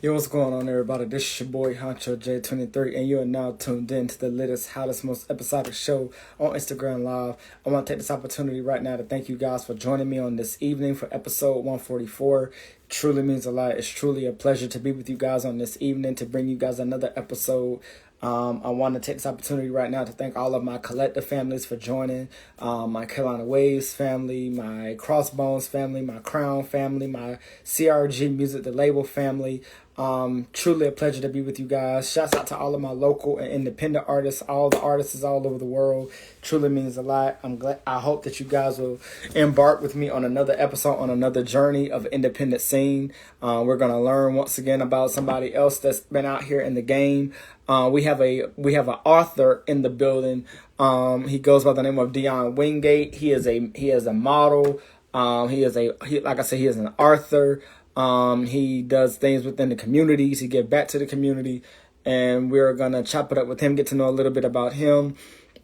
Yo, what's going on, everybody? This is your boy Honcho J23, and you are now tuned in to the latest, hottest, most episodic show on Instagram Live. I want to take this opportunity right now to thank you guys for joining me on this evening for episode 144. Truly means a lot. It's truly a pleasure to be with you guys on this evening to bring you guys another episode. I want to take this opportunity right now to thank all of my collective families for joining. My Carolina Waves family, my Crossbones family, my Crown family, my CRG Music, the label family. Truly a pleasure to be with you guys. Shouts out to all of my local and independent artists, all the artists all over the world. Truly means a lot. I hope that you guys will embark with me on another episode, on another journey of independent scene. We're gonna learn once again about somebody else that's been out here in the game. We have an author in the building. He goes by the name of Dion Wingate. He is a model. He like I said, he is an author. He does things within the communities. He gives back to the community, and we're gonna chop it up with him, get to know a little bit about him.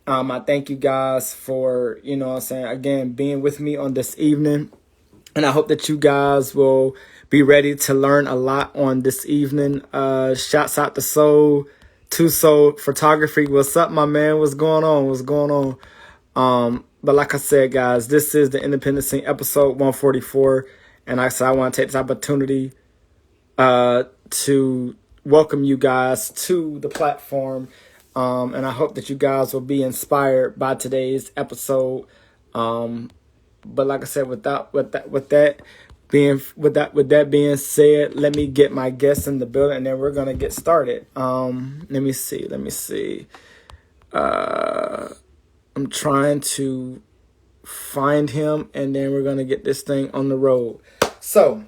I thank you guys for, again, being with me on this evening. And I hope that you guys will be ready to learn a lot on this evening. Shouts out to Soul Photography. What's up, my man? What's going on? What's going on? But like I said, guys, this is the Independent Scene episode 144. And like I said, I want to take this opportunity to welcome you guys to the platform. And I hope that you guys will be inspired by today's episode. But like I said, with that being said, let me get my guests in the building, and then we're gonna get started. Let me see. I'm trying to find him, and then we're gonna get this thing on the road. So,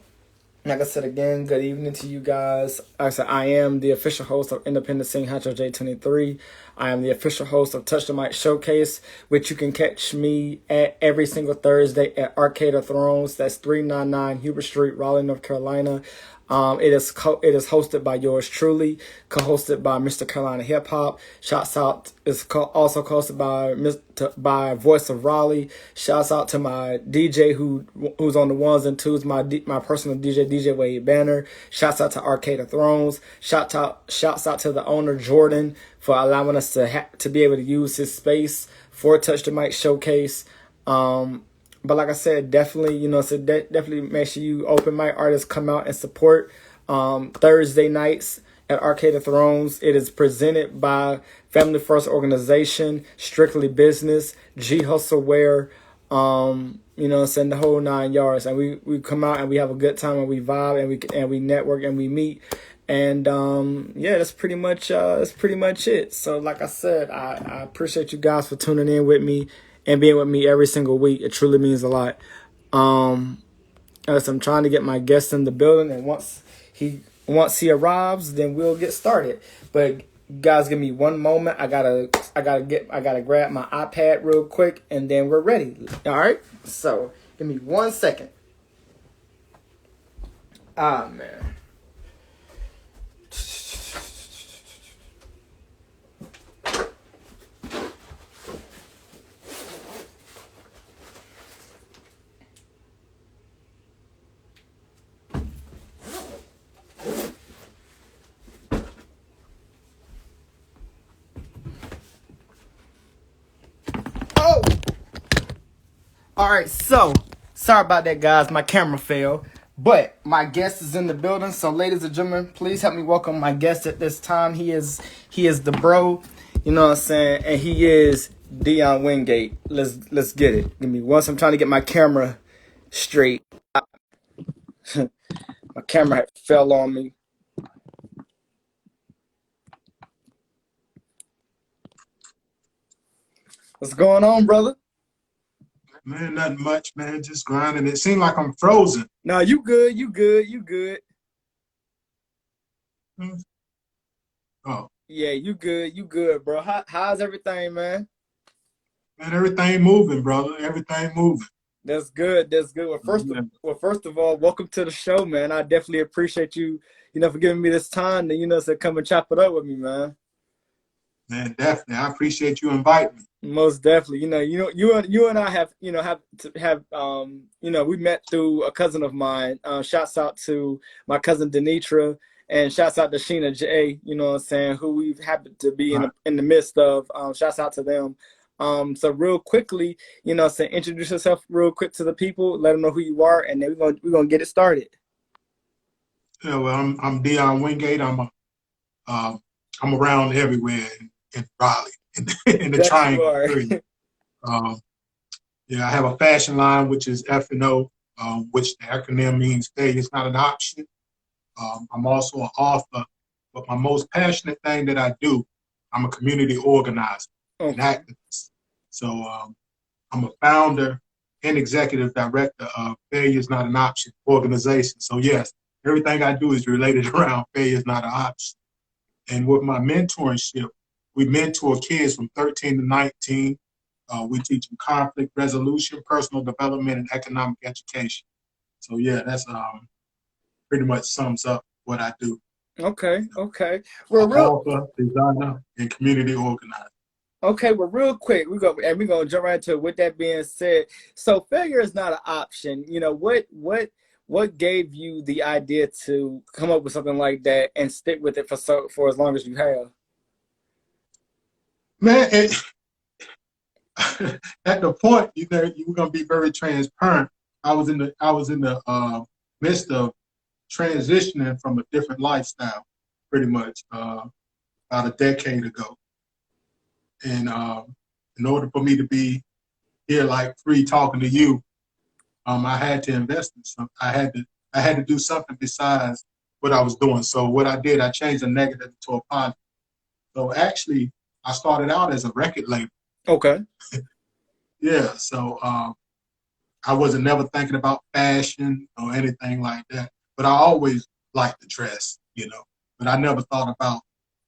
like I said again, good evening to you guys. Like I said, I am the official host of Independent Sing Honcho J23. I am the official host of Touch the Mic Showcase, which you can catch me at every single Thursday at Arcade of Thrones. That's 399 Hubert Street, Raleigh, North Carolina. It is hosted by yours truly, co-hosted by Mr. Carolina Hip Hop. Shouts out is also hosted by Voice of Raleigh. Shouts out to my DJ who's on the ones and twos, my personal DJ Wade Banner. Shouts out to Arcade of Thrones. Shouts out to the owner Jordan for allowing us to be able to use his space for Touch the Mic Showcase. But like I said, definitely, definitely make sure you open mic artists come out and support Thursday nights at Arcade of Thrones. It is presented by Family First Organization, Strictly Business, G Hustle Wear, the whole 9 yards. And we come out and we have a good time and we vibe and we network and we meet. And that's pretty much it. So like I said, I appreciate you guys for tuning in with me and being with me every single week. It truly means a lot. As I'm trying to get my guest in the building, and once he arrives, then we'll get started. But guys, give me one moment. I gotta grab my iPad real quick, and then we're ready. All right. So give me 1 second. Man. Oh! All right, so sorry about that, guys. My camera fell, but my guest is in the building. So, ladies and gentlemen, please help me welcome my guest at this time. He is the bro, you know what I'm saying, and he is Dion Wingate. Let's get it. Give me once. I'm trying to get my camera straight. My camera fell on me. What's going on, brother? Man, nothing much, man. Just grinding. It seemed like I'm frozen. No, you good. You good. Oh, Yeah, you good, bro. How's everything, man? man, everything moving, brother. Everything moving. That's good. Well, first of all, welcome to the show, man. I definitely appreciate you, for giving me this time to come and chop it up with me, man. Man, definitely. I appreciate you inviting me. Most definitely. You and I have we met through a cousin of mine. Shouts out to my cousin Denitra And shouts out to Sheena J, you know what I'm saying, who we've happened to be Right. in the midst of. Shouts out to them. So real quickly, you know, say introduce yourself real quick to the people, let them know who you are, and then we're gonna get it started. Yeah, well, I'm Dion Wingate. Um, I'm around everywhere in Raleigh, in the That you Triangle are. area. Um, yeah, I have a fashion line which is F&O, which the acronym means failure is not an option. I'm also an author, but my most passionate thing that I do, I'm a community organizer and Okay. activist. So I'm a founder and executive director of Failure is Not an Option organization. So yes, everything I do is related around failure is not an option. And with my mentorship, we mentor kids from 13 to 19. We teach them conflict resolution, personal development, and economic education. So yeah, that's pretty much sums up what I do. Okay. Okay. An Well, real. author, designer, and community organizer. Okay, well, real quick, we're gonna jump right into it. With that being said, so failure is not an option. You know what gave you the idea to come up with something like that and stick with it for as long as you have? Man, at the point, you were gonna be very transparent. I was in the midst of transitioning from a different lifestyle, pretty much about a decade ago. And in order for me to be here, like free talking to you, I had to invest in something. I had to do something besides what I was doing. So what I did, I changed a negative to a positive. So actually, I started out as a record label. Okay. Yeah. So I wasn't never thinking about fashion or anything like that. But I always liked to dress, But I never thought about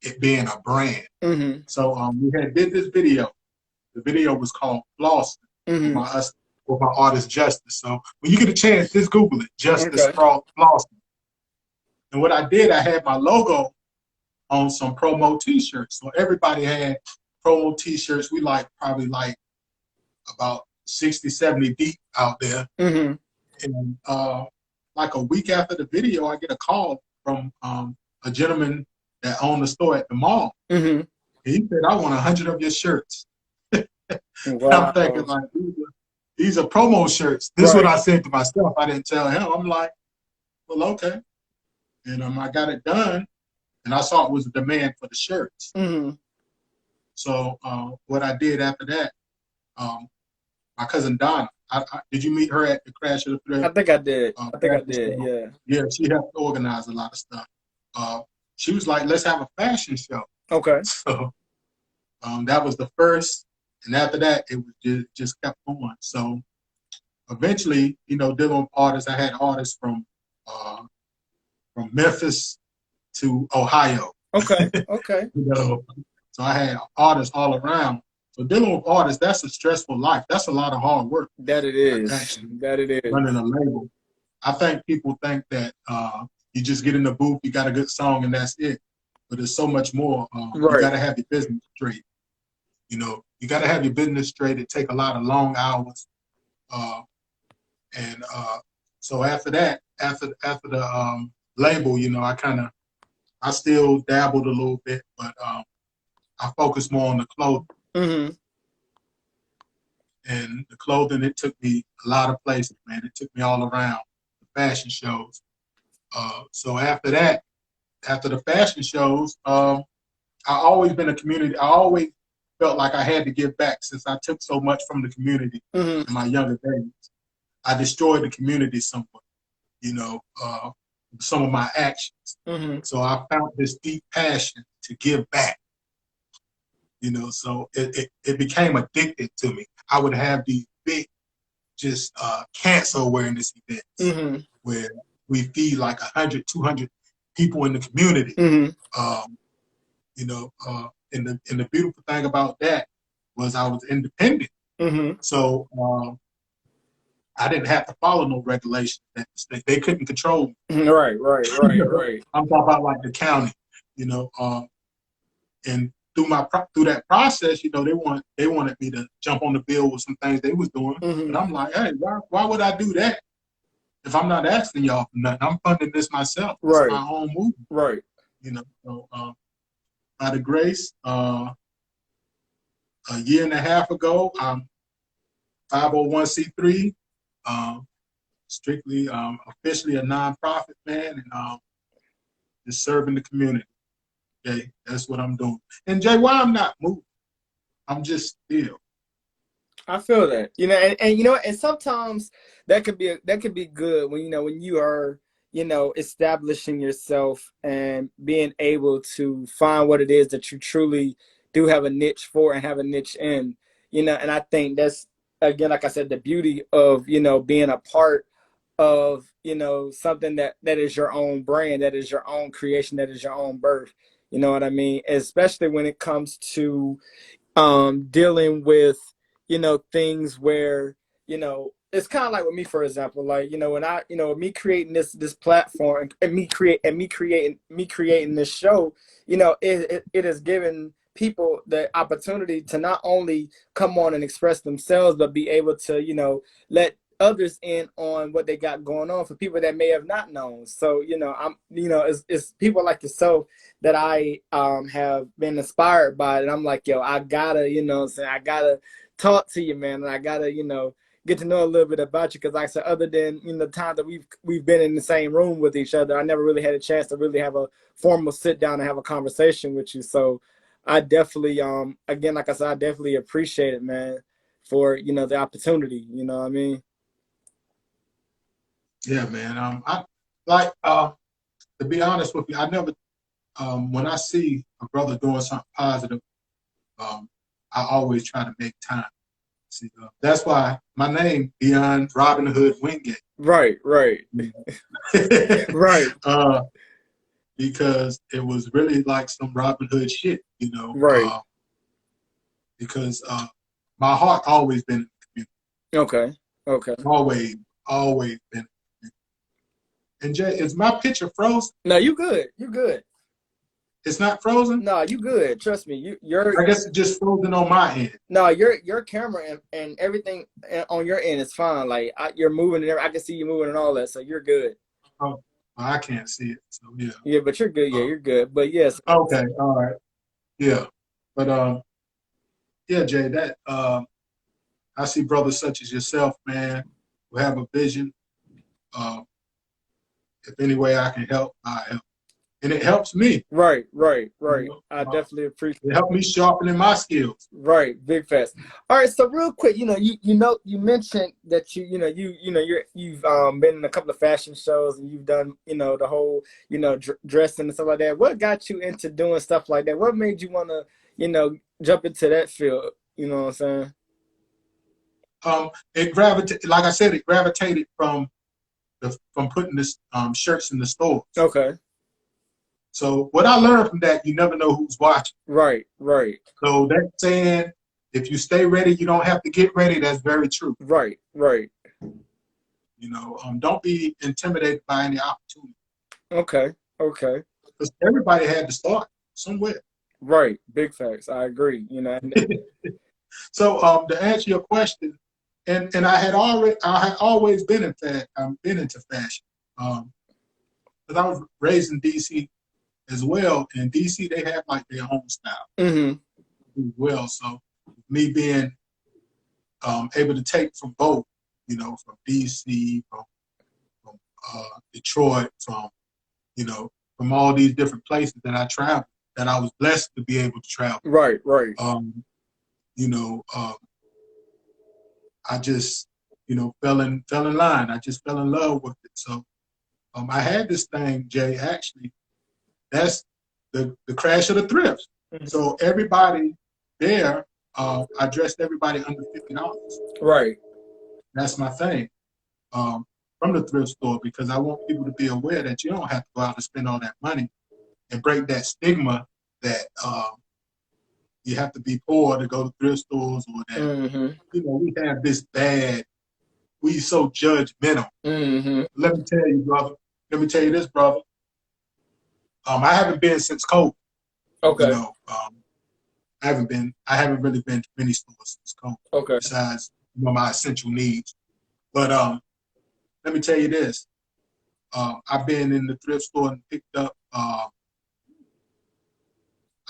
it being a brand. Mm-hmm. So we had did this video. The video was called Flossing with Mm-hmm. my artist Justice. So when you get a chance, just Google it, Justice Okay. Flossing. And what I did, I had my logo on some promo T-shirts. So everybody had promo T-shirts. We probably about 60, 70 deep out there. Mm-hmm. And like a week after the video, I get a call from a gentleman that owned the store at the mall. Mm-hmm. And he said, I want 100 of your shirts. I'm thinking Wow. like, these are promo shirts. This is what Right. I said to myself. I didn't tell him. I'm like, well, okay. And I got it done. And I saw it was a demand for the shirts. Mm-hmm. So what I did after that, my cousin Donna, did you meet her at the Crash of the I Thread think I did. I think I fashion did. show? Yeah. Yeah, she helped organize a lot of stuff. She was like, let's have a fashion show. Okay. So that was the first. And after that, it was just kept going. So eventually, dealing with artists, I had artists from Memphis to Ohio. Okay. Okay. So I had artists all around. So dealing with artists, that's a stressful life. That's a lot of hard work. That it is. Actually, That it running is. a label. I think people think that you just get in the booth, you got a good song, and that's it. But there's so much more. You got Right. to have your business straight. You got to have your business straight. It take a lot of long hours. And so after that, after the label, I still dabbled a little bit, but I focused more on the clothing. Mm-hmm. And the clothing, it took me a lot of places, man. It took me all around the fashion shows. So after that, after the fashion shows, I always been a community. I always felt like I had to give back since I took so much from the community Mm-hmm. in my younger days. I destroyed the community somewhat, some of my actions. Mm-hmm. So I found this deep passion to give back, so it became addicted to me. I would have these big, just cancer awareness events Mm-hmm. where we feed like 100, 200 people in the community. Mm-hmm. And the beautiful thing about that was I was independent. Mm-hmm. So I didn't have to follow no regulations. They couldn't control me. Right, right, right, right. I'm talking about like the county, and through that process, they wanted me to jump on the bill with some things they was doing, Mm-hmm. but I'm like, hey, why would I do that if I'm not asking y'all for nothing, I'm funding this myself. It's Right. my own movement. Right. You know, so by the grace, a year and a half ago, I'm 501c3, strictly officially a nonprofit, man, and just serving the community. Okay, that's what I'm doing. And Jay, why I'm not moving? I'm just still. I feel that, and you know, and sometimes that could be good when when you are establishing yourself and being able to find what it is that you truly do have a niche for and have a niche in, and I think that's again, like I said, the beauty of being a part of something that is your own brand, that is your own creation, that is your own birth. You know what I mean? Especially when it comes to dealing with things where it's kind of like with me, for example, like when I me creating this platform and me creating this show, it has given people the opportunity to not only come on and express themselves, but be able to let others in on what they got going on for people that may have not known. So I'm it's people like yourself that I have been inspired by it. And I'm like, yo, I gotta, I gotta talk to you, man. And I gotta, get to know a little bit about you. Cause like I said, other than, the time that we've been in the same room with each other, I never really had a chance to really have a formal sit down and have a conversation with you. So I definitely, again, like I said, I definitely appreciate it, man, for, the opportunity, you know what I mean? Yeah, man. I like to be honest with you, I never when I see a brother doing something positive, I always try to make time. See, that's why my name Dion Robin Hood Wingate. Right, right, right, because it was really like some Robin Hood shit, right. because my heart always been in the Okay, okay. community. Always been. And Jay, is my picture frozen? No, you good. You good. It's not frozen? No, you good. Trust me. You're I guess it's just frozen on my end. no, your camera and everything on your end is fine. Like you're moving and I can see you moving and all that, so you're good. Oh, I can't see it. So yeah. Yeah, but you're good. Yeah, you're good. But yes. Okay, all right. Yeah. But yeah, Jay, that I see brothers such as yourself, man, who have a vision. Uh, if any way I can help, I help. And it helps me. Right, right, right. I Uh, definitely appreciate it helped me sharpening my skills. Right, big fast. All right, so real quick, you mentioned that you've been in a couple of fashion shows and you've done the whole dressing and stuff like that. What got you into doing stuff like that? What made you want to jump into that field? You know what I'm saying? It gravitated, like I said, it gravitated from putting this shirts in the stores. Okay. So what I learned from that, you never know who's watching. Right, right. So that saying, if you stay ready, you don't have to get ready. That's very true. Right, right. Don't be intimidated by any opportunity. Okay, okay. Because everybody had to start somewhere. Right, big facts. I agree. So to answer your question, and I had always been into fashion. Because I was raised in DC as well. In DC, they have like their own style as well. So me being able to take from both, from DC, from Detroit, from all these different places that I traveled, that I was blessed to be able to travel. Right, right. I just, fell in line. I just fell in love with it. So I had this thing, Jay, actually, that's the crash of the thrifts. So everybody there, I dressed everybody under $50. Right. That's my thing. From the thrift store, because I want people to be aware that you don't have to go out and spend all that money and break that stigma that you have to be poor to go to thrift stores, or that we have this bad. We so judgmental. Let me tell you, brother. Let me tell you this, brother. I haven't been since COVID. Okay. I haven't really been to many stores since COVID. Okay. Besides, my essential needs. But let me tell you this. I've been in the thrift store and picked up. I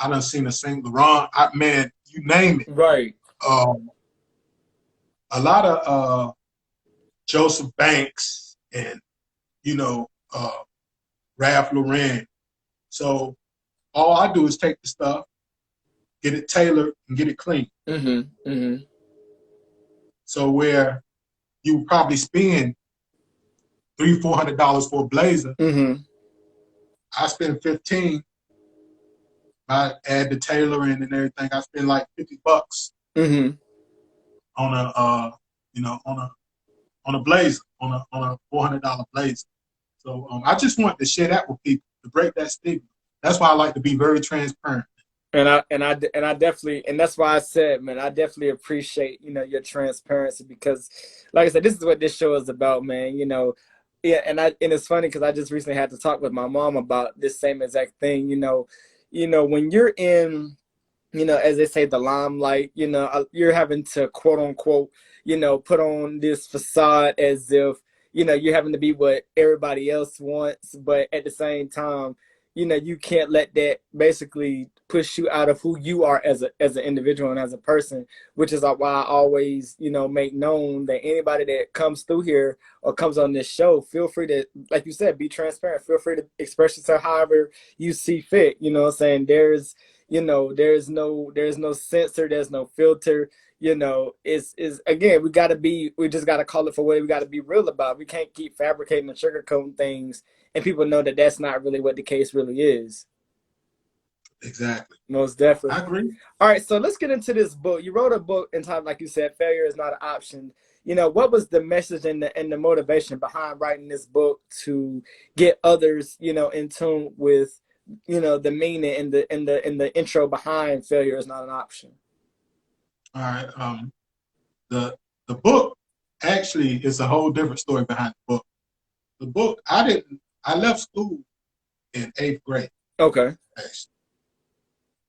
done seen a Saint Laurent. Man, you name it. Right. A lot of Joseph Banks and Ralph Lauren. So all I do is take the stuff, get it tailored, and get it clean. Mm-hmm. Mm-hmm. So where you probably spend $300-400 for a blazer, Mm-hmm. I spend 15. I add the tailoring and everything. I spend like $50 Mm-hmm. on a blazer, on a $400 blazer. So I just want to share that with people to break that stigma. That's why I like to be very transparent. And I definitely, and that's why I said, man, I definitely appreciate, your transparency, because like I said, this is what this show is about, man. Yeah, and it's funny because I just recently had to talk with my mom about this same exact thing. When you're in, as they say, the limelight, you're having to quote unquote, put on this facade as if, you're having to be what everybody else wants. But at the same time, you can't let that basically push you out of who you are as an individual and as a person, which is why I always, make known that anybody that comes through here or comes on this show, feel free to, like you said, be transparent. Feel free to express yourself however you see fit. You know what I'm saying? There's no censor, there's no filter. Is again, we just gotta call it for what we gotta be real about. We can't keep fabricating and sugarcoating things, and people know that that's not really what the case really is. Exactly. Most definitely. I agree. All right, so let's get into this book. You wrote a book entitled, like you said, "Failure is Not an Option." What was the message and the motivation behind writing this book to get others, in tune with, the meaning and the intro behind "Failure is Not an Option"? All right. The book actually is a whole different story behind the book. The book, I left school in 8th grade. Okay. Actually.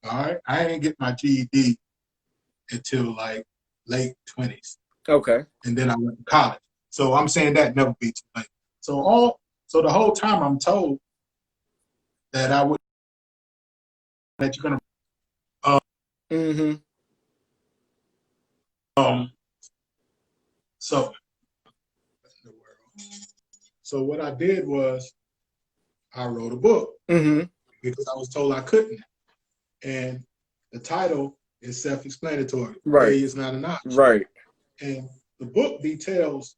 All right. I didn't get my GED until like late 20s. Okay. And then I went to college. So I'm saying that never be too late. So the whole time I'm told that that you're gonna Mm-hmm. so what I did was I wrote a book because I was told I couldn't. And the title is self-explanatory. Right. Failure is not an option. Right. And the book details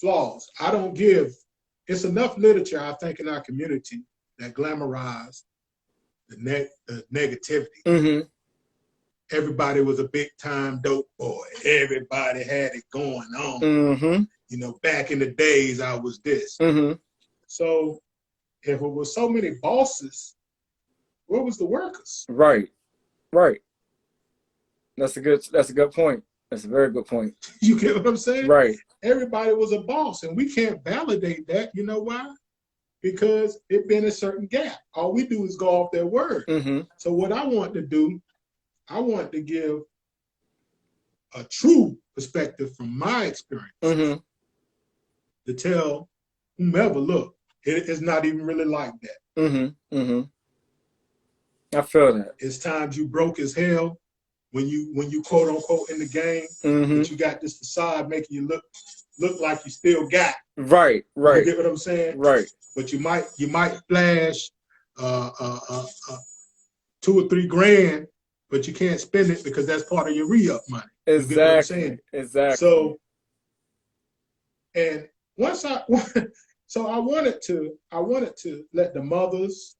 flaws. It's enough literature, I think, in our community that glamorize the negativity. Mm-hmm. Everybody was a big time dope boy. Everybody had it going on. Mm-hmm. Back in the days, I was this. Mm-hmm. So if it was so many bosses, where was the workers? Right. Right. That's a good point. That's a very good point. You get what I'm saying? Right. Everybody was a boss, and we can't validate that. You know why? Because it been a certain gap. All we do is go off their word. Mm-hmm. So what I want to do, I want to give a true perspective from my experience to tell whomever, look, it's not even really like that. Mm-hmm. Mm-hmm. I feel that. It's times you broke as hell when you quote unquote in the game, but you got this facade making you look like you still got. Right. You get what I'm saying? Right. But you might flash $2 or $3 grand, but you can't spend it because that's part of your re-up money. Exactly. You get what I'm saying? Exactly. So, and once I wanted to let the mothers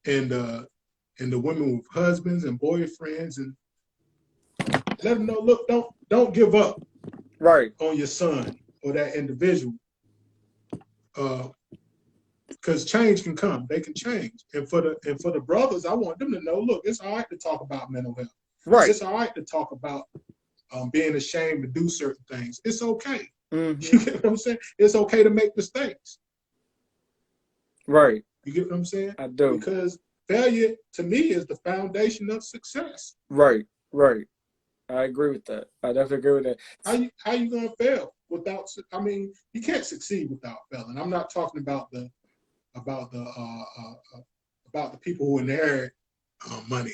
and the women with husbands and boyfriends and let them know, look, don't give up on your son or that individual. Because change can come. They can change. And for the brothers, I want them to know, look, it's all right to talk about mental health. Right. It's all right to talk about being ashamed to do certain things. It's okay. Mm-hmm. You get what I'm saying? It's okay to make mistakes. Right. You get what I'm saying? I do. Because failure, to me, is the foundation of success. Right. Right. I agree with that. I definitely agree with that. How you gonna fail without. I mean, you can't succeed without failing. I'm not talking about the about the about the people who inherit money.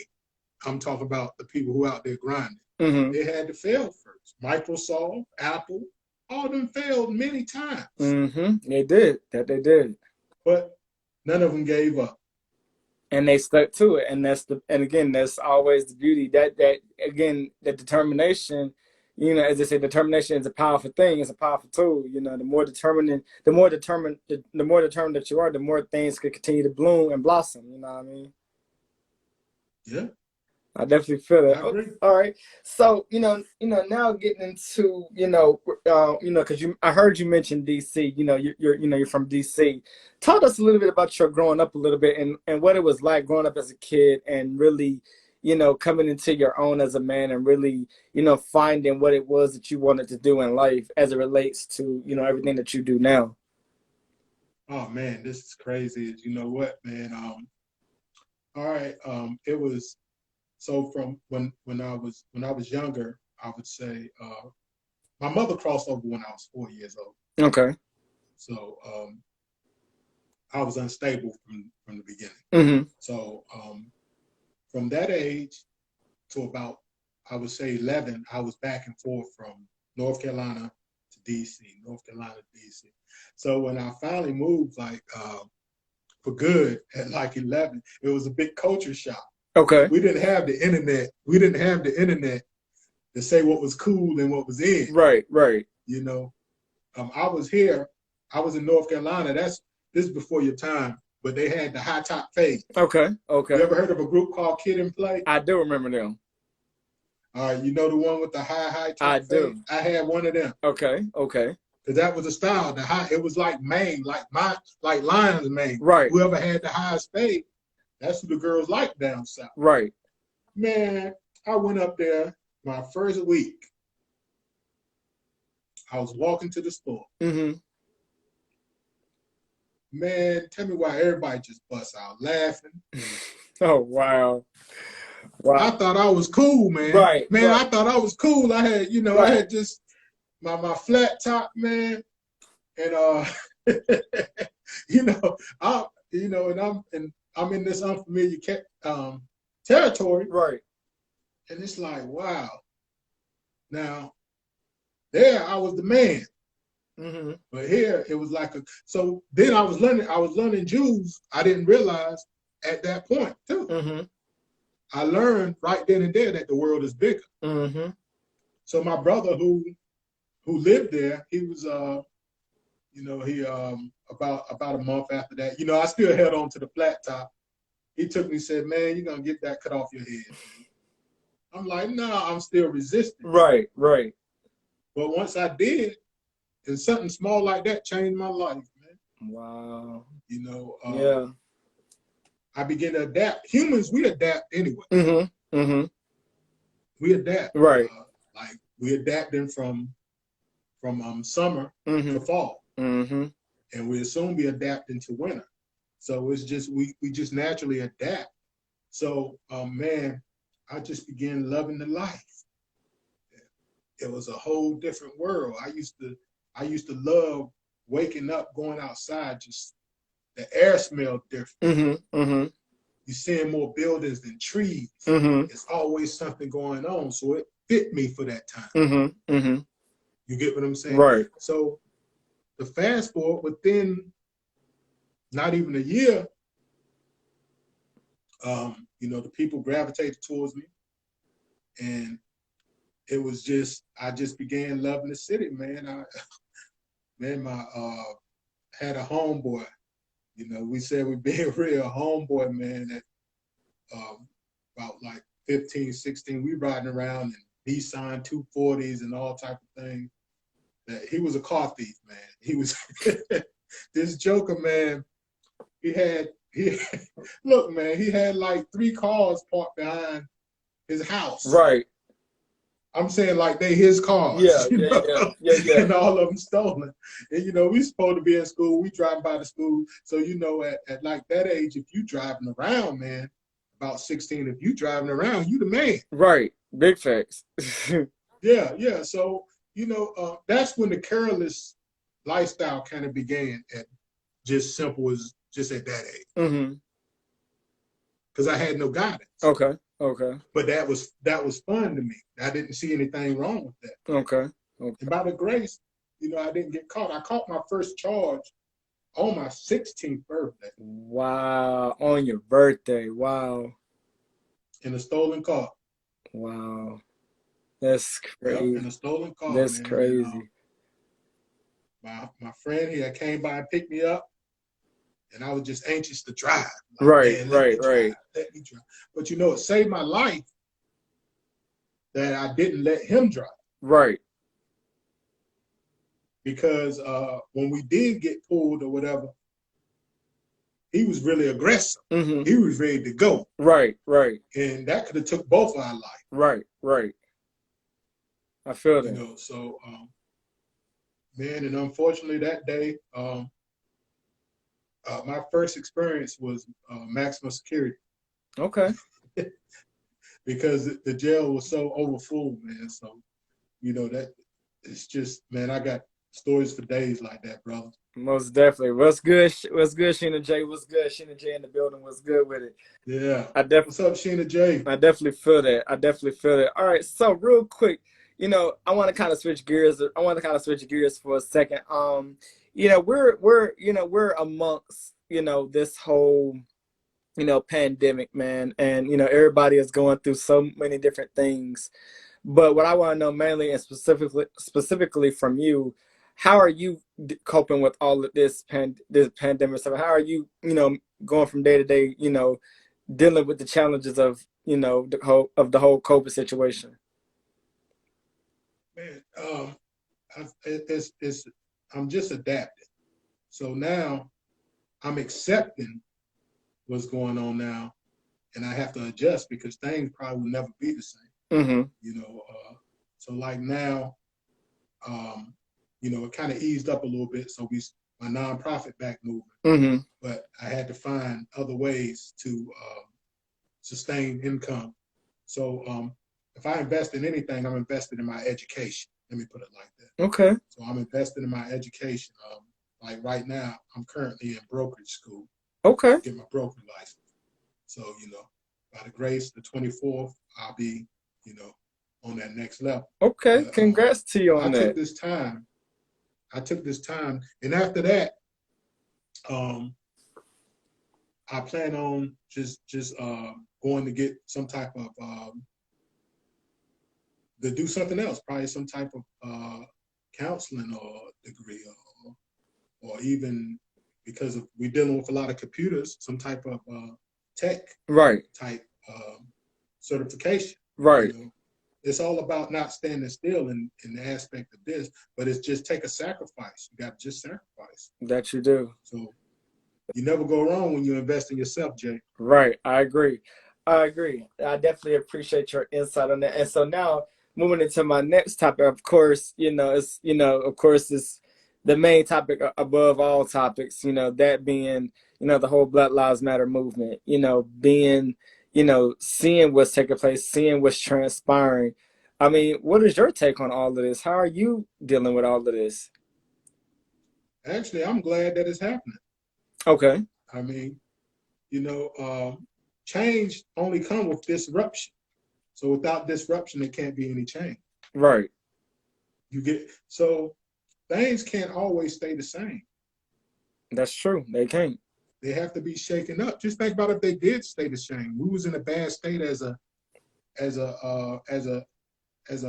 I'm talking about the people who out there grinding. Mm-hmm. They had to fail first. Microsoft, Apple, all of them failed many times. Mm-hmm. They did. They did. But none of them gave up. And they stuck to it. And again, that's always the beauty. That again, the determination, as they say, determination is a powerful thing. It's a powerful tool. The more determined that you are, the more things could continue to bloom and blossom. You know what I mean? Yeah. I definitely feel that. I agree. All right. So, now getting into, because I heard you mention DC. You're from DC. Tell us a little bit about your growing up a little bit, and what it was like growing up as a kid, and really, coming into your own as a man, and really, finding what it was that you wanted to do in life as it relates to, everything that you do now. Oh man, this is crazy. You know what, man? All right. It was. So from when I was younger, I would say my mother crossed over when I was 4 years old. Okay. So I was unstable from the beginning. Mm-hmm. So from that age to about, I would say 11, I was back and forth from North Carolina to DC, North Carolina to DC. So when I finally moved, like for good at like 11, it was a big culture shock. Okay. We didn't have the internet. We didn't have the internet to say what was cool and what was in. Right. I was here. I was in North Carolina. This is before your time, but they had the high top fade. Okay. You ever heard of a group called Kid and Play? I do remember them. All right, you know the one with the high top I fade? do. I had one of them. Okay. Because that was the style. The high, it was like Maine, like Lion's Mane. Right. Whoever had the highest fade, that's who the girls liked down south. Right. Man, I went up there my first week. I was walking to the store. Mm-hmm. Man, tell me why everybody just busts out laughing. Oh, wow. I thought I was cool, man. Right. Man, I thought I was cool. I had, right. I had just my flat top, man. And and I'm in this unfamiliar territory. Right. And it's like, wow. Now, there I was the man. Mm-hmm. But here it was like so then I was learning Jews. I didn't realize at that point too. Mm-hmm. I learned right then and there that the world is bigger. Mm-hmm. So my brother who lived there, he was about a month after that, I still held on to the flat top. He took me and said, man, you're gonna get that cut off your head. I'm like, no, I'm still resisting. Right. But once I did, and something small like that changed my life, man. Wow. Yeah. I began to adapt. Humans, we adapt anyway. Mm-hmm. Mm-hmm. We adapt. Right. Like we adapting from summer to fall. Mm-hmm. And we'll soon be adapting to winter. So it's just we just naturally adapt. So man, I just began loving the life. It was a whole different world. I used to love waking up, going outside, just the air smelled different. Mm-hmm. Mm-hmm. You're seeing more buildings than trees. Mm-hmm. It's always something going on. So it fit me for that time. Mm-hmm. Mm-hmm. You get what I'm saying? Right. So the fast forward, within not even a year, the people gravitated towards me. And it was I just began loving the city, man. Had a homeboy. We said we being real, homeboy, man, at about like 15, 16, we riding around in Nissan 240s and all type of things. That he was a car thief, man. He was this joker, man. Look, man, he had like 3 cars parked behind his house. Right. I'm saying like they his cars. Yeah. And all of them stolen. And we supposed to be in school. We drive by the school. So at like that age, if you driving around, man, about 16, if you driving around, you the man. Right. Big facts. Yeah. So That's when the careless lifestyle kind of began at just simple as just at that age. Mm-hmm. Because I had no guidance. Okay. Okay. But that was fun to me. I didn't see anything wrong with that. Okay. Okay. And by the grace, I didn't get caught. I caught my first charge on my 16th birthday. Wow. On your birthday. Wow. In a stolen car. Wow. That's crazy. Yep, in a stolen car. That's man. crazy. And, my friend here came by and picked me up, and I was just anxious to drive. Like, right, right. Let me drive. But it saved my life that I didn't let him drive. Right. Because when we did get pulled or whatever, he was really aggressive. Mm-hmm. He was ready to go. Right, right. And that could have took both our life. Right, right. I feel that. So, man, and unfortunately that day, my first experience was maximum security. Okay. Because the jail was so overfull, man. So, that it's just, man, I got stories for days like that, brother. Most definitely. What's good? What's good, Sheena J? What's good? Sheena J in the building. What's good with it? Yeah. What's up, Sheena J? I definitely feel that. All right. So real quick, I want to kind of switch gears. For a second. We're amongst, this whole, pandemic, man. And, everybody is going through so many different things. But what I want to know mainly and specifically from you, how are you coping with all of this pandemic stuff? How are you, going from day to day, dealing with the challenges of, the whole COVID situation? Man, I'm just adapting. So now I'm accepting what's going on now, and I have to adjust because things probably will never be the same. Mm-hmm. So like now, it kind of eased up a little bit. So my nonprofit back moving, mm-hmm. But I had to find other ways to sustain income. So if I invest in anything, I'm invested in my education. Let me put it like that. Okay. So I'm invested in my education. Like right now, I'm currently in brokerage school. Okay. Get my broker license. So, by the grace, the 24th, I'll be, on that next level. Okay. But, congrats to you on that. I took this time. And after that, I plan on just going to get some type of, to do something else, probably some type of counseling or degree or even because we're dealing with a lot of computers, some type of tech type certification. Right. It's all about not standing still in the aspect of this, but it's just take a sacrifice. You got to just sacrifice. That you do. So you never go wrong when you invest in yourself, Jay. Right. I agree. I definitely appreciate your insight on that. And so now moving into my next topic, of course, it's the main topic above all topics, that being, the whole Black Lives Matter movement, being, seeing what's taking place, seeing what's transpiring. I mean, what is your take on all of this? How are you dealing with all of this? Actually, I'm glad that it's happening. Okay. I mean, change only comes with disruption. So without disruption, there can't be any change. Right. So things can't always stay the same. That's true. They can't. They have to be shaken up. Just think about if they did stay the same. We was in a bad state as a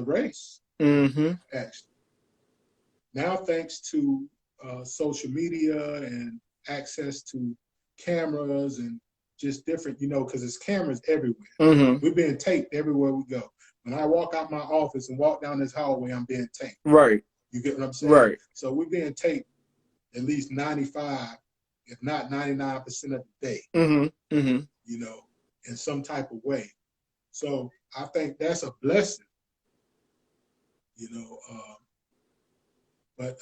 race. Mm-hmm. Actually, now thanks to social media and access to cameras and just different, because there's cameras everywhere. Mm-hmm. We're being taped everywhere we go. When I walk out my office and walk down this hallway, I'm being taped. Right. You get what I'm saying? Right. So we're being taped at least 95, if not 99% of the day. Mm-hmm. Mm-hmm. In some type of way. So I think that's a blessing. But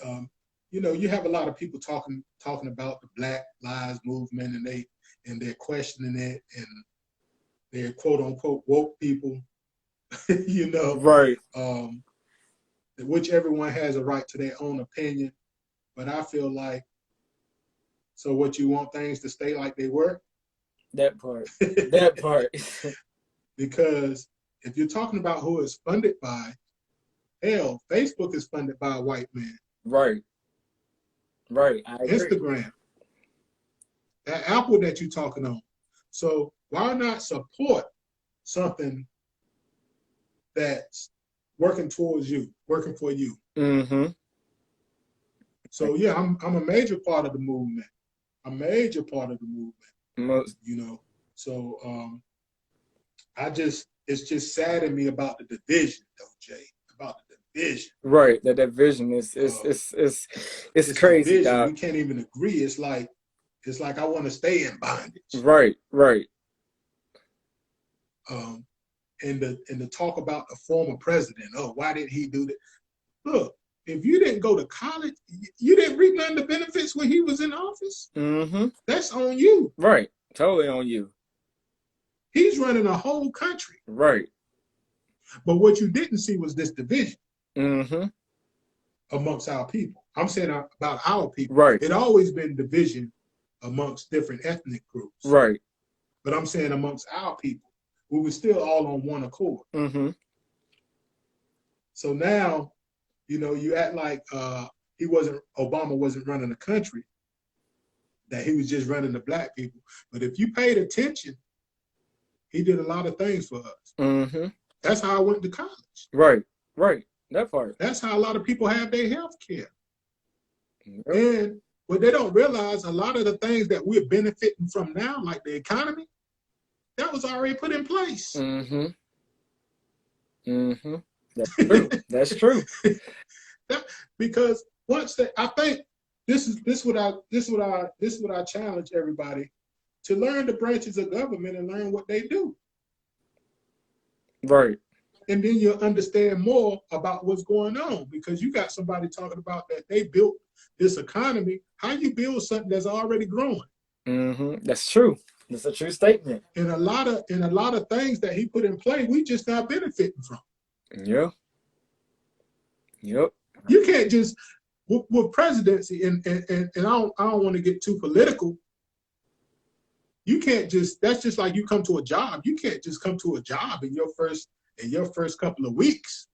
you have a lot of people talking about the Black Lives Movement, and they're questioning it, and they're quote unquote woke people. Right. which everyone has a right to their own opinion. But I feel like, so what, you want things to stay like they were? That part. That part. Because if you're talking about who it's funded by, hell, Facebook is funded by a white man. Right. Right. I agree. Instagram, that Apple that you're talking on. So why not support something that's working towards you, working for you? Mm-hmm. So yeah, I'm a major part of the movement. A major part of the movement. You know. So it's just sad to me about the division, though, Jay. About the division. Right. That division is it's crazy. Division. We can't even agree. It's like I want to stay in bondage. Right. Right. And the talk about the former president. Oh, why did he do that? Look, if you didn't go to college, you didn't reap none of the benefits when he was in office. Mm-hmm. That's on you. Right. Totally on you. He's running a whole country. Right. But what you didn't see was this division amongst our people. I'm saying about our people. Right. It always been division amongst different ethnic groups. Right. But I'm saying amongst our people, we were still all on one accord. Mm-hmm. So now, you act like Obama wasn't running the country, that he was just running the black people. But if you paid attention, he did a lot of things for us. Mm-hmm. That's how I went to college. Right, right. That part. That's how a lot of people have their health care. Yep. And what they don't realize, a lot of the things that we're benefiting from now, like the economy, that was already put in place. Mm-hmm. Mm-hmm. That's true. That's true. Because I think this is what I challenge everybody to learn the branches of government and learn what they do. Right. And then you'll understand more about what's going on, because you got somebody talking about that they built this economy. How you build something that's already growing? Mm-hmm. That's true. That's a true statement. And a lot of things that he put in play, we just not benefiting from. Yeah. Yep. You can't just with presidency, and I don't want to get too political. You can't just, that's just like you come to a job. You can't just come to a job in your first couple of weeks.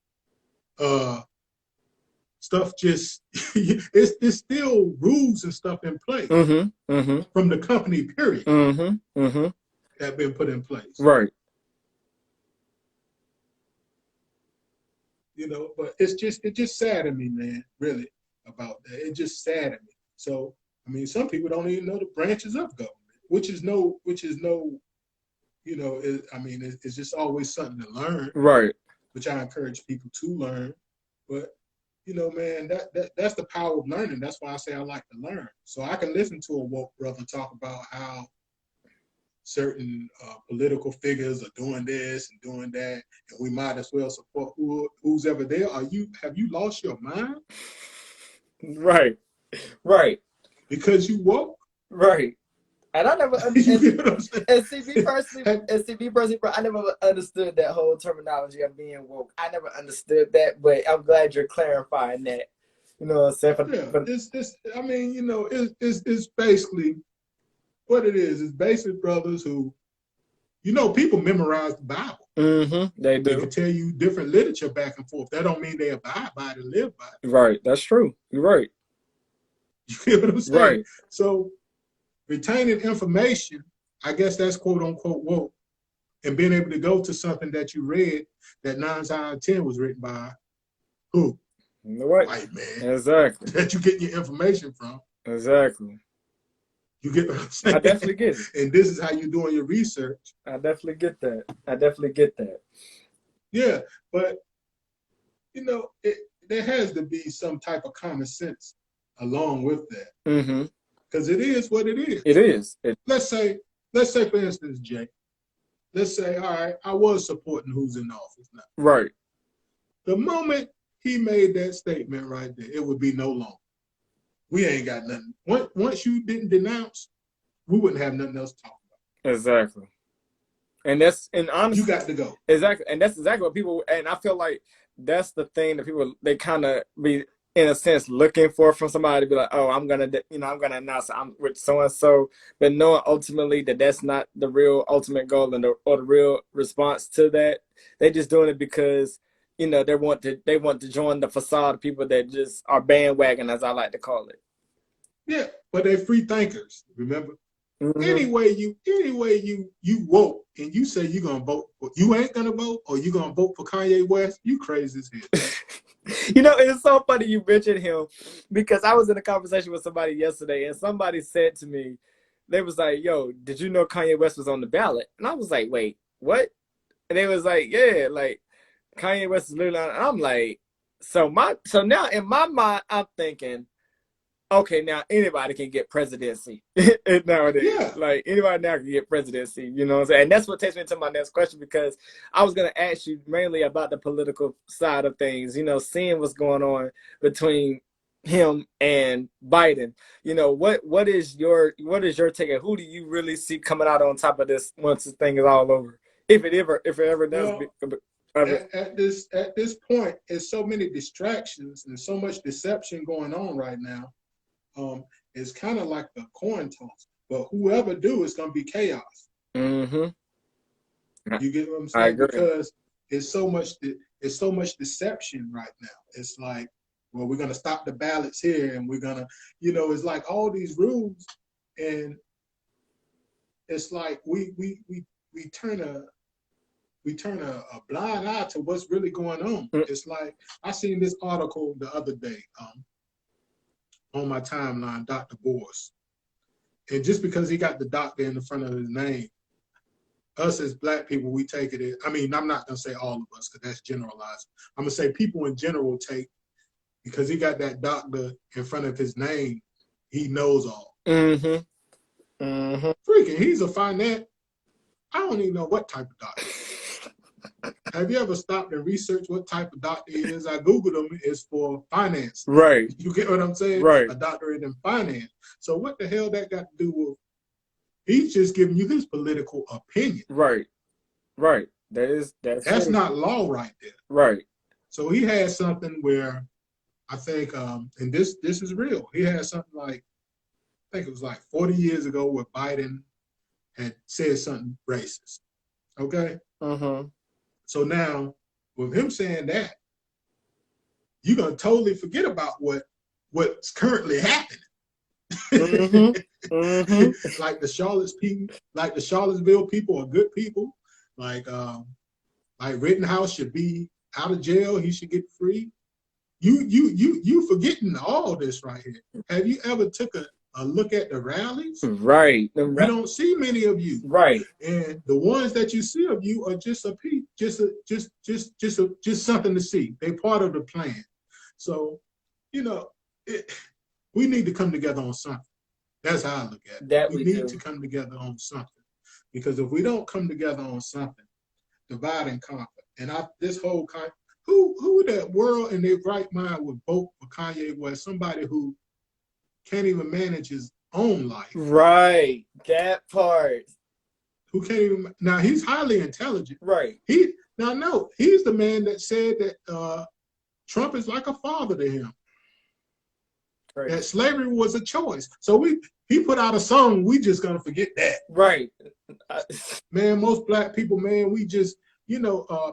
Stuff just it's still rules and stuff in place from the company, period. That been put in place. Right. But it's just sad to me, man, really, about that. It's just sad to me. So, I mean, some people don't even know the branches of government, which is no, it's just always something to learn. Right. Which I encourage people to learn. But, man, that's the power of learning. That's why I say I like to learn. So I can listen to a woke brother talk about how certain political figures are doing this and doing that, and we might as well support who's ever there. Have you lost your mind? Right. Right. Because you woke? Right. And I never understood. And see me personally, bro, I never understood that whole terminology of being woke. I never understood that, but I'm glad you're clarifying that. You know what I'm saying? It's basically what it is. It's basic brothers who, people memorize the Bible. They do. They can tell you different literature back and forth. That don't mean they abide by it and live by it. Right. That's true. You're right. You get what I'm saying? Right. So retaining information, I guess that's quote unquote woke, and being able to go to something that you read that 9 out of 10 was written by who? The white man. Exactly. That you get your information from. Exactly. You get what I'm saying? I definitely get it. And this is how you're doing your research. I definitely get that. Yeah, but there has to be some type of common sense along with that. Because it is what it is. It is. Let's say, for instance, Jay, let's say, all right, I was supporting who's in office now. Right. The moment he made that statement right there, it would be no longer. We ain't got nothing. Once you didn't denounce, we wouldn't have nothing else to talk about. Exactly. And honestly, you got to go. Exactly. And that's exactly what people, and I feel like that's the thing that people, they kind of be, in a sense, looking for from somebody to be like, oh, I'm gonna, I'm gonna announce I'm with so and so, but knowing ultimately that that's not the real ultimate goal and or the real response to that. They just doing it because they want to join the facade of people that just are bandwagon, as I like to call it. Yeah, but they're free thinkers. Remember, Mm-hmm. anyway you woke and you say you're gonna vote, you ain't gonna vote, or you gonna vote for Kanye West, you crazy as hell. It's so funny you mentioned him because I was in a conversation with somebody yesterday and somebody said to me, they was like, yo, did you know Kanye West was on the ballot? And I was like, wait, what? And they was like, yeah, like Kanye West is literally on. And I'm like, so now in my mind, I'm thinking, okay, now anybody can get presidency nowadays. Yeah. Like anybody now can get presidency, you know what I'm saying? And that's what takes me to my next question, because I was gonna ask you mainly about the political side of things, seeing what's going on between him and Biden. What is your take? Who do you really see coming out on top of this once the thing is all over? If it ever does Well, ever. at this point, there's so many distractions and so much deception going on right now. It's kind of like a coin toss. But whoever do, it's gonna be chaos. Mm-hmm. You get what I'm I saying? agree. Because it's so much deception right now. It's like, well, we're gonna stop the ballots here, and we're gonna, it's like all these rules, and it's like we turn a blind eye to what's really going on. It's like I seen this article the other day on my timeline, Dr. Boris. And just because he got the doctor in the front of his name, us as black people, we take it. I mean, I'm not gonna say all of us because that's generalized. I'm gonna say people in general take, because he got that doctor in front of his name, he knows all. Mm-hmm. Mm-hmm. Freaking, he's a finance. I don't even know what type of doctor. Have you ever stopped and researched what type of doctor he is? I Googled him. It's for finance. Right. You get what I'm saying? Right. A doctorate in finance. So what the hell that got to do with? He's just giving you his political opinion. Right. Right. That's That's not law right there. Right. So he had something where I think, and this is real. He had something like, I think it was like 40 years ago, where Biden had said something racist. Okay. Mm-hmm. So now, with him saying that, you're gonna totally forget about what's currently happening. Mm-hmm. Mm-hmm. Like the Charlottesville people are good people. Like Rittenhouse should be out of jail. He should get free. You forgetting all this right here. Have you ever took a look at the rallies? Right. You don't see many of you. Right. And the ones that you see of you are just something to see. They're part of the plan. So, we need to come together on something. That's how I look at it. That We we need do. to come together on something. Because if we don't come together on something, divide and conquer. And this whole who in the world in their right mind would vote for Kanye West? Somebody who can't even manage his own life. Right. That part. Who can't even, now he's highly intelligent. Right. He's the man that said that Trump is like a father to him. Right. That slavery was a choice. So he put out a song, we just gonna forget that. Right. Man, most black people, man, we just,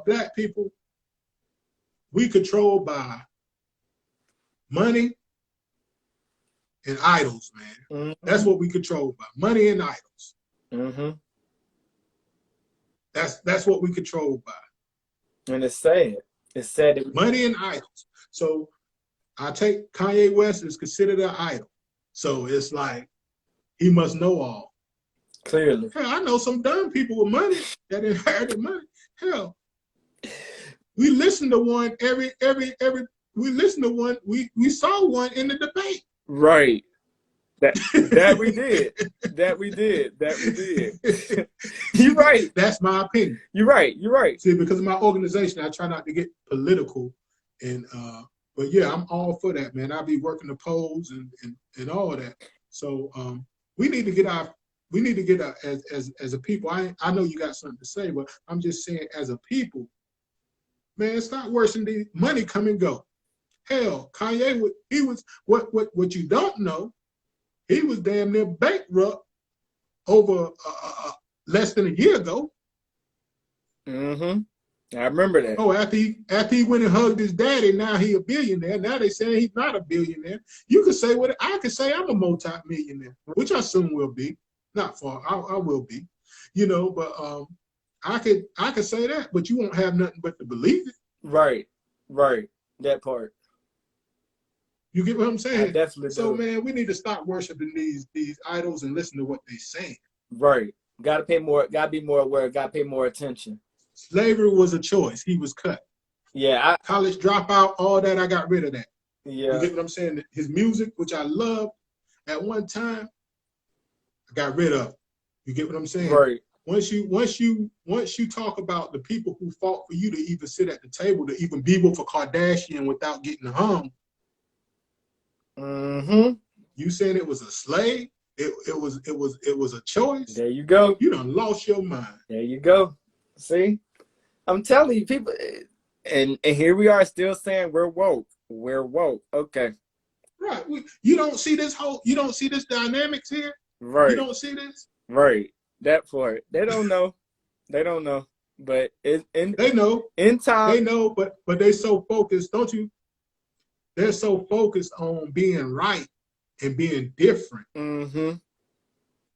black people, we controlled by money and idols, man. Mm-hmm. That's what we control by, money and idols. Mm-hmm. That's what we control by. And it's sad. It's sad that money and idols. So I take Kanye West is considered an idol. So it's like he must know all. Clearly. Hell, I know some dumb people with money that inherited money. Hell, we listen to one we listen to one, we saw one in the debate. Right. That we did. That we did. You're right. That's my opinion. You're right. See, because of my organization, I try not to get political, and but yeah, I'm all for that, man. I'll be working the polls and all of that. So we need to get as a people. I know you got something to say, but I'm just saying, as a people, Man, stop worshiping the money come and go. Hell, Kanye, he was what you don't know. He was damn near bankrupt over less than a year ago. Mm-hmm. I remember that. Oh, after he went and hugged his daddy, now he a billionaire. Now they saying he's not a billionaire. You could say what I could say. I'm a multi-millionaire, which I soon will be. Not far, I will be. You know, but I could say that, but you won't have nothing but to believe it. Right. That part. You get what I'm saying? I definitely so, do. Man, we need to stop worshiping these idols and listen to what they saying. Right. Gotta be more aware, gotta pay more attention. Slavery was a choice. He was cut. Yeah. College dropout, all that, I got rid of that. Yeah. You get what I'm saying? His music, which I loved at one time, I got rid of. You get what I'm saying? Right. Once you talk about the people who fought for you to even sit at the table, to even be with a Kardashian without getting hung. Mm-hmm. You saying it was a slave? It was a choice. There you go. You done lost your mind. There you go. See? I'm telling you, people, and here we are still saying we're woke. We're woke. Okay. Right. You don't see this dynamics here? Right. You don't see this? Right. That part. They don't know. They don't know. But they know. In time. They know, but they're so focused, don't you? They're so focused on being right and being different mm-hmm.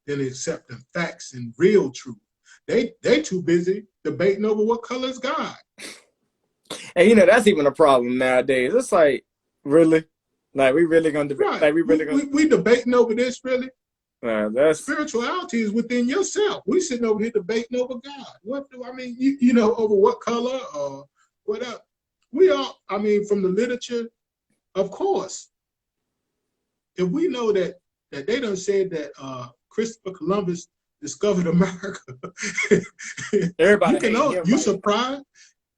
than accepting facts and real truth. They too busy debating over what color is God. And you know that's even a problem nowadays. It's like, really? Like we really gonna debate? Right. Like we debating over this, really? That's spirituality is within yourself. We sitting over here debating over God. What do I mean? You know, over what color or whatever. We all, I mean, from the literature, of course. If we know that they done said that Christopher Columbus discovered America, everybody you surprised?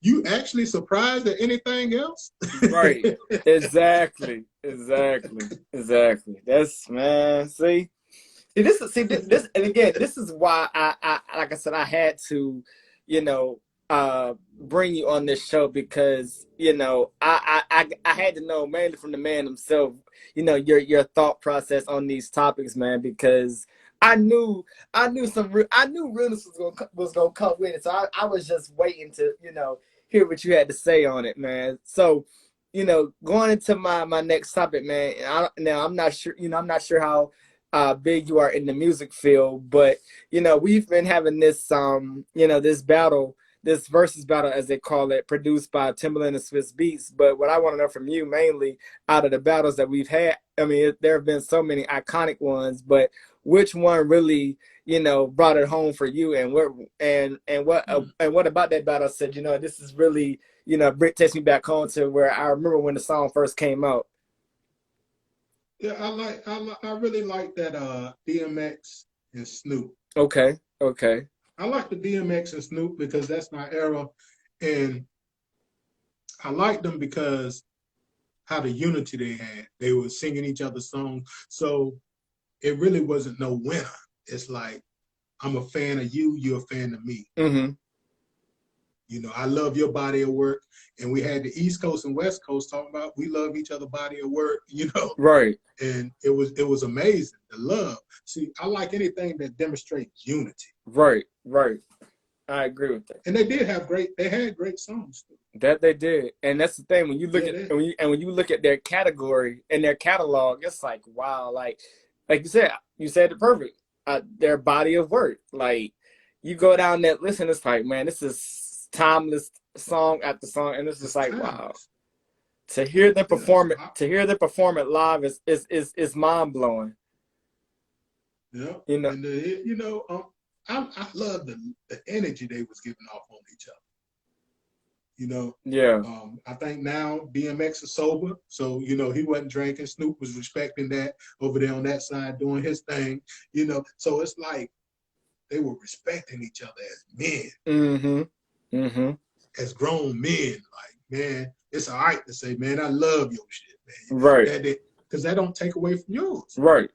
You actually surprised at anything else? Right. Exactly. That's, man, see, this, and again, this is why I like I said, I had to, you know, bring you on this show because, you know, I had to know mainly from the man himself, you know, your thought process on these topics, man, because I knew realness was gonna come with it. So I was just waiting to, you know, hear what you had to say on it, man. So, you know, going into my next topic, man. I'm not sure how big you are in the music field, but you know, we've been having this you know, this battle, this versus battle as they call it, produced by Timbaland and Swiss Beats. But what I want to know from you mainly, out of the battles that we've had, I mean, there have been so many iconic ones, but which one really, you know, brought it home for you, and what about that battle said, you know, this is really, you know, takes me back home to where I remember when the song first came out. Yeah, I really like that DMX and Snoop. Okay. I like the DMX and Snoop because that's my era, and I like them because how the unity they had. They were singing each other's songs, so it really wasn't no winner. It's like, I'm a fan of you, you're a fan of me. Mm-hmm. You know, I love your body of work. And we had the East Coast and West Coast talking about we love each other body of work, you know. Right. And it was amazing, the love. See, I like anything that demonstrates unity. Right. I agree with that. And they had great songs too. That they did. And that's the thing, when you look when you look at their category and their catalog, it's like, wow, like you said it perfect. Their body of work. Like, you go down that listen, it's like, man, this is timeless song after song, and it's just like, wow. To hear them perform it live is mind blowing. Yeah. You know. And I love the energy they was giving off on each other. You know. Yeah. I think now DMX is sober, so you know he wasn't drinking. Snoop was respecting that over there on that side, doing his thing. You know, so it's like they were respecting each other as men. Mm-hmm. Mm-hmm. As grown men, like, man, it's all right to say, man, I love your shit, man. Right. Because that don't take away from yours. Right.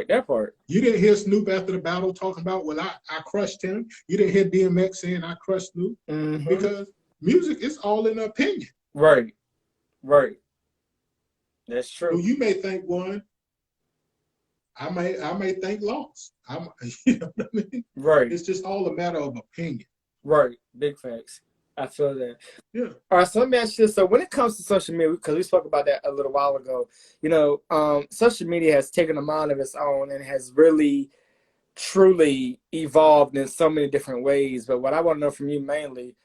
That part. You didn't hear Snoop after the battle talking about, well, I crushed him. You didn't hear DMX saying I crushed Snoop. Mm-hmm. Because music is all in opinion. Right. Right. That's Well, true. you may think one, I may think lost. You know what I mean? Right. It's just all a matter of opinion. Right. Big facts. I feel that. Yeah. All right, so let me ask you this. So when it comes to social media, because we spoke about that a little while ago, social media has taken a mind of its own and has really, truly evolved in so many different ways. But what I want to know from you mainly,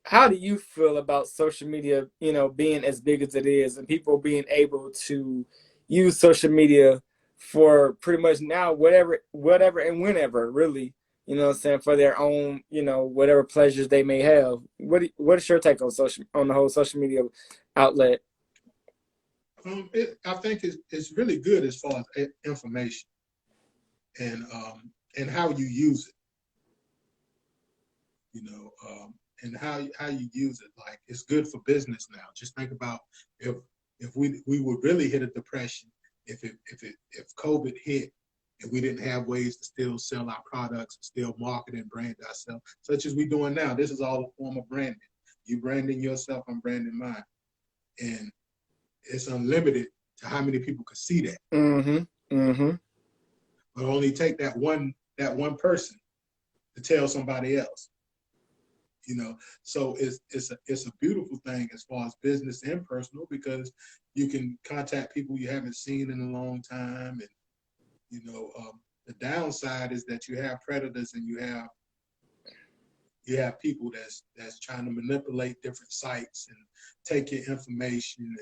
how do you feel about social media, being as big as it is and people being able to use social media for pretty much now whatever and whenever, really, what I'm saying, for their own, whatever pleasures they may have. What is your take on the whole social media outlet? I think it's really good as far as information and how you use it. And how you use it. Like, it's good for business now. Just think about if we would really hit a depression if COVID hit and we didn't have ways to still sell our products, still market and brand ourselves, such as we're doing now. This is all a form of branding. You branding yourself, I'm branding mine, and it's unlimited to how many people can see that. Mm-hmm. Mm-hmm. But only take that one person to tell somebody else. So it's a beautiful thing as far as business and personal, because you can contact people you haven't seen in a long time. And the downside is that you have predators and you have people that's trying to manipulate different sites and take your information,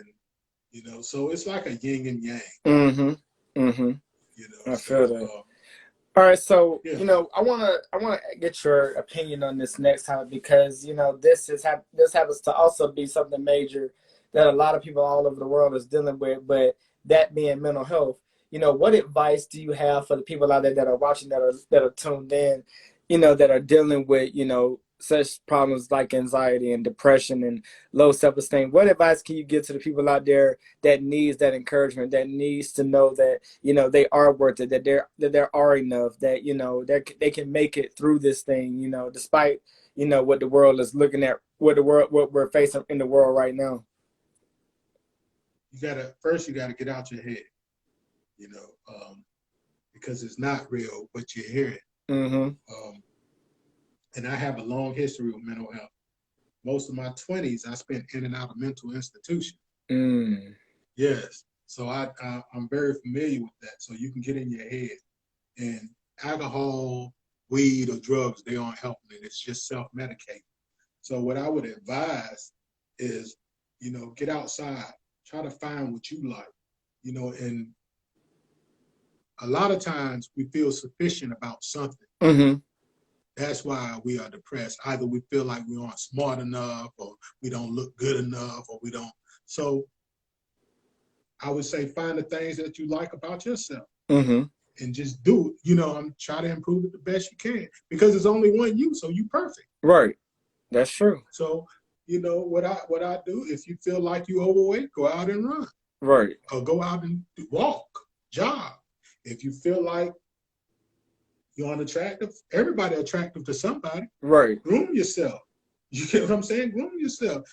and so it's like a yin and yang. Mm-hmm. Mm-hmm. I feel So that. All right, so yeah. I wanna get your opinion on this next topic, because this happens to also be something major that a lot of people all over the world is dealing with, but that being mental health. What advice do you have for the people out there that are watching, that are tuned in, that are dealing with such problems like anxiety and depression and low self-esteem? What advice can you give to the people out there that needs that encouragement, that needs to know that they are worth it, that there are enough, that they can make it through this thing, despite what the world is looking at, what we're facing in the world right now? You gotta get out your head, because it's not real, but you hear it. Mm-hmm. And I have a long history with mental health. Most of my 20s I spent in and out of mental institutions. Mm. Yes. So I'm very familiar with that. So you can get in your head. And alcohol, weed, or drugs, they aren't helping it. It's just self-medicating. So what I would advise is, get outside, try to find what you like, and a lot of times we feel sufficient about something. Mm-hmm. That's why we are depressed. Either we feel like we aren't smart enough, or we don't look good enough, or we don't. So I would say find the things that you like about yourself. Mm-hmm. And just do it. Try to improve it the best you can, because there's only one you, so you perfect. Right. That's true. So, what I do, if you feel like you overweight, go out and run. Right. Or go out and walk, jog. If you feel like you're unattractive, everybody attractive to somebody. Right. Groom yourself. You get what I'm saying? Groom yourself.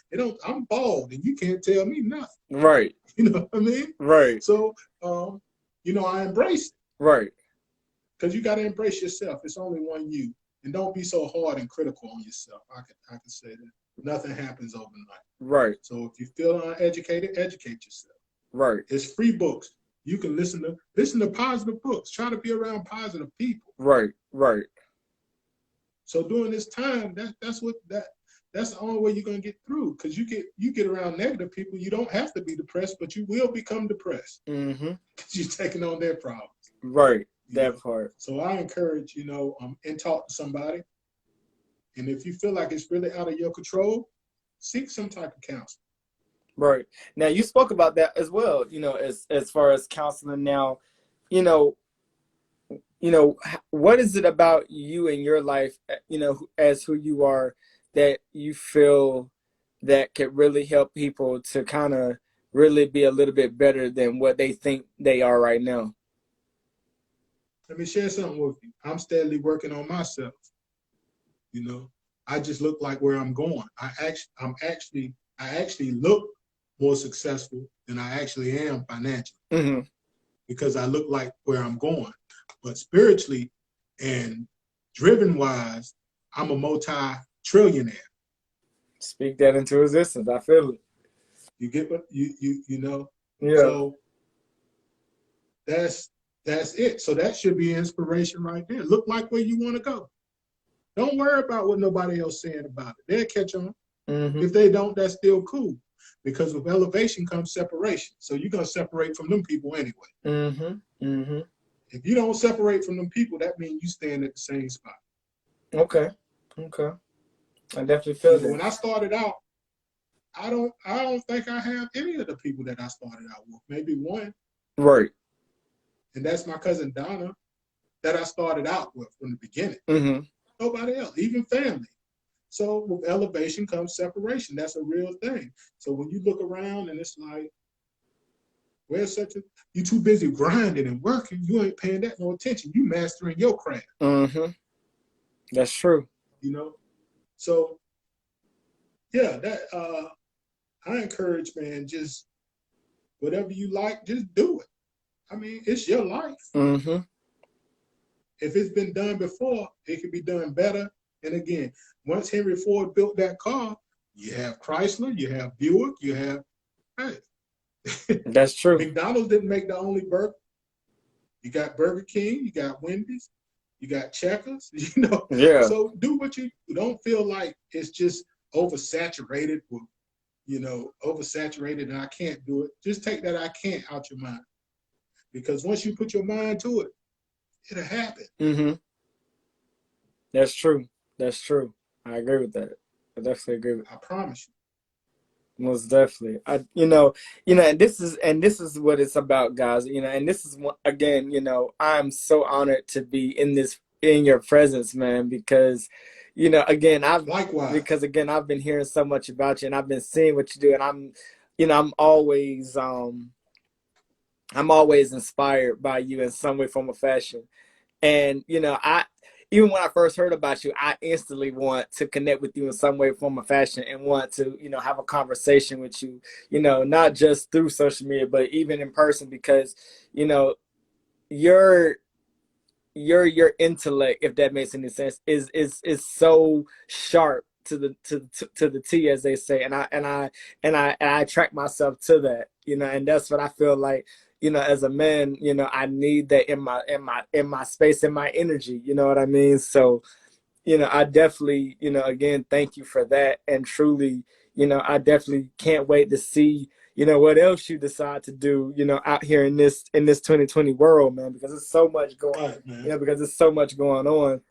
I'm bald and you can't tell me nothing. Right. You know what I mean? Right. So, I embrace it. Right. Because you got to embrace yourself. It's only one you. And don't be so hard and critical on yourself. I can say that. Nothing happens overnight. Right. So if you feel uneducated, educate yourself. Right. It's free books. You can listen to positive books. Try to be around positive people. Right. Right. So during this time, that's the only way you're gonna get through. Because you get around negative people, you don't have to be depressed, but you will become depressed. Mm-hmm. Because you're taking on their problems. Right. That part. So I encourage, and talk to somebody. And if you feel like it's really out of your control, seek some type of counseling. Right. Now you spoke about that as well, as far as counseling now, you know, what is it about you and your life, as who you are, that you feel that could really help people to kind of really be a little bit better than what they think they are right now? Let me share something with you. I'm steadily working on myself. I just look like where I'm going. I actually look more successful than I actually am financially Mm-hmm. because I look like where I'm going. But spiritually and driven wise, I'm a multi-trillionaire. Speak that into existence. I feel it. You get what you know? Yeah. So that's it. So that should be inspiration right there. Look like where you want to go. Don't worry about what nobody else saying about it. They'll catch on. Mm-hmm. If they don't, that's still cool. Because with elevation comes separation. So you're gonna separate from them people anyway. Mm-hmm. Mm-hmm. If you don't separate from them people, that means you stand at the same spot. Okay. Okay. I definitely feel that. When I started out, I don't think I have any of the people that I started out with. Maybe one. Right. And that's my cousin Donna that I started out with from the beginning. Mm-hmm. Nobody else, even family. So with elevation comes separation. That's a real thing. So when you look around and it's like, where's such a, you too busy grinding and working, you ain't paying that no attention. You mastering your craft. Mm-hmm. That's true. You know? So yeah, that I encourage, man, just whatever you like, just do it. I mean, it's your life. Mm-hmm. If it's been done before, it can be done better. And again, once Henry Ford built that car, you have Chrysler, you have Buick, you have, hey, That's true. McDonald's didn't make the only burger. You got Burger King, you got Wendy's, you got Checkers, you know. Yeah. So do what you don't feel like it's just oversaturated with, oversaturated and I can't do it. Just take that I can't out your mind. Because once you put your mind to it, it'll happen. Mm-hmm. That's true. That's true. I agree with that. I definitely agree with I promise you. Most definitely. And this is what it's about, guys. And this is what, again, I'm so honored to be in your presence, man, because, again, Likewise. I've been hearing so much about you and I've been seeing what you do, and I'm always inspired by you in some way, form, or fashion. And I even when I first heard about you, I instantly want to connect with you in some way, form, or fashion, and want to have a conversation with you. Not just through social media, but even in person, because your your intellect, if that makes any sense, is so sharp to the T, as they say, and I attract myself to that, and that's what I feel like. As a man, I need that in my space, in my energy. You know what I mean? So, I definitely, again, thank you for that. And truly, I definitely can't wait to see, what else you decide to do, out here in this 2020 world, man, because there's so much going, right, man. because there's so much going on.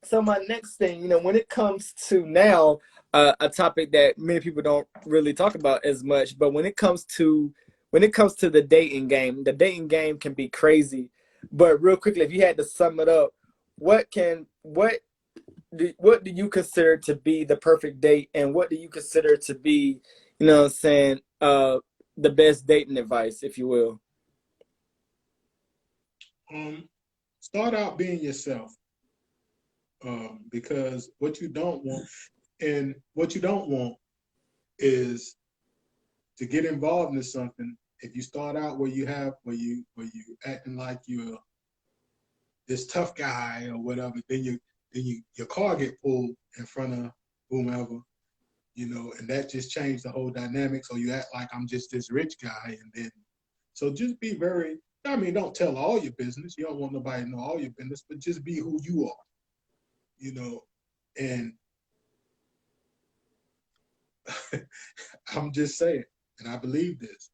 So my next thing, when it comes to now, a topic that many people don't really talk about as much, but when it comes to the dating game can be crazy. But real quickly, if you had to sum it up, what do you consider to be the perfect date, and what do you consider to be, what I'm saying, the best dating advice, if you will? Start out being yourself, because what you don't want is to get involved in something. If you start out where you acting like you're this tough guy or whatever, then your car get pulled in front of whomever, and that just changed the whole dynamic. So you act like I'm just this rich guy, and then so just be very. I mean, don't tell all your business. You don't want nobody to know all your business, but just be who you are, and I'm just saying, and I believe this.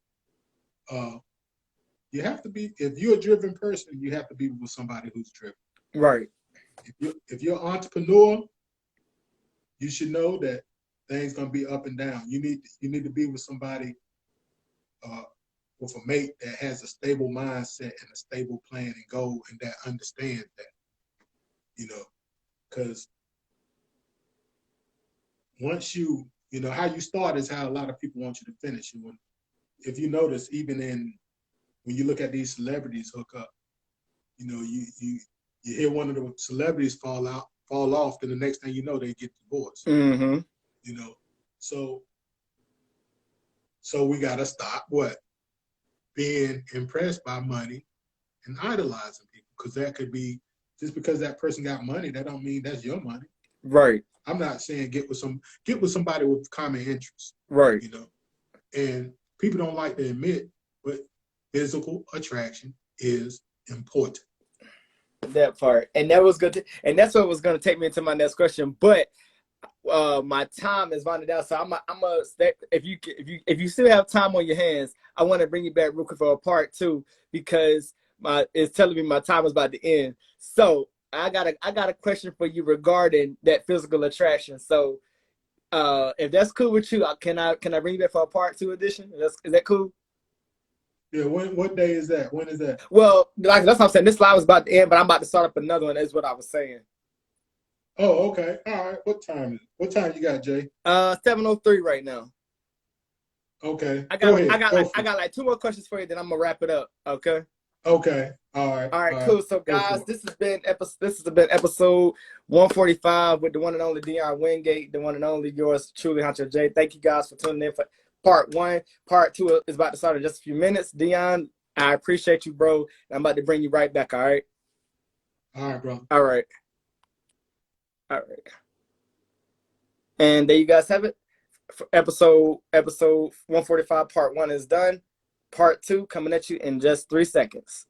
You have to be, if you're a driven person, you have to be with somebody who's driven. Right. If you're an entrepreneur, you should know that things gonna be up and down. You need to be with somebody, with a mate that has a stable mindset and a stable plan and goal, and that understands that, because once how you start is how a lot of people want you to finish. If you notice, even when you look at these celebrities hook up, you hear one of the celebrities fall out, fall off, then the next thing you know, they get divorced. Mm-hmm. You know, so we got to stop what? Being impressed by money and idolizing people, because that could be, just because that person got money, that don't mean that's your money. Right. I'm not saying get with somebody with common interests. Right. You know, and people don't like to admit, but physical attraction is important. That part, and that was good, and that's what was going to take me into my next question. But my time is running out, so I'm a if you still have time on your hands, I want to bring you back real quick for a part two, because it's telling me my time is about to end. So I got a question for you regarding that physical attraction. So if that's cool with you, can I bring you back for a part two edition? Is that cool? Yeah, what day is that? When is that? Well, like that's what I'm saying. This live is about to end, but I'm about to start up another one. That's what I was saying. Oh, okay. All right. What time you got, Jay? 7:03 right now. Okay. Go ahead. I got like two more questions for you, then I'm gonna wrap it up. Okay. Okay. All right. All right, cool. So guys, this has been episode 145 with the one and only Dion Wingate, the one and only yours truly, Hunter J. Thank you guys for tuning in for part one. Part two is about to start in just a few minutes. Dion, I appreciate you, bro. I'm about to bring you right back. All right. All right, bro. All right. All right. And there you guys have it. Episode 145 part one is done. Part two coming at you in just 3 seconds.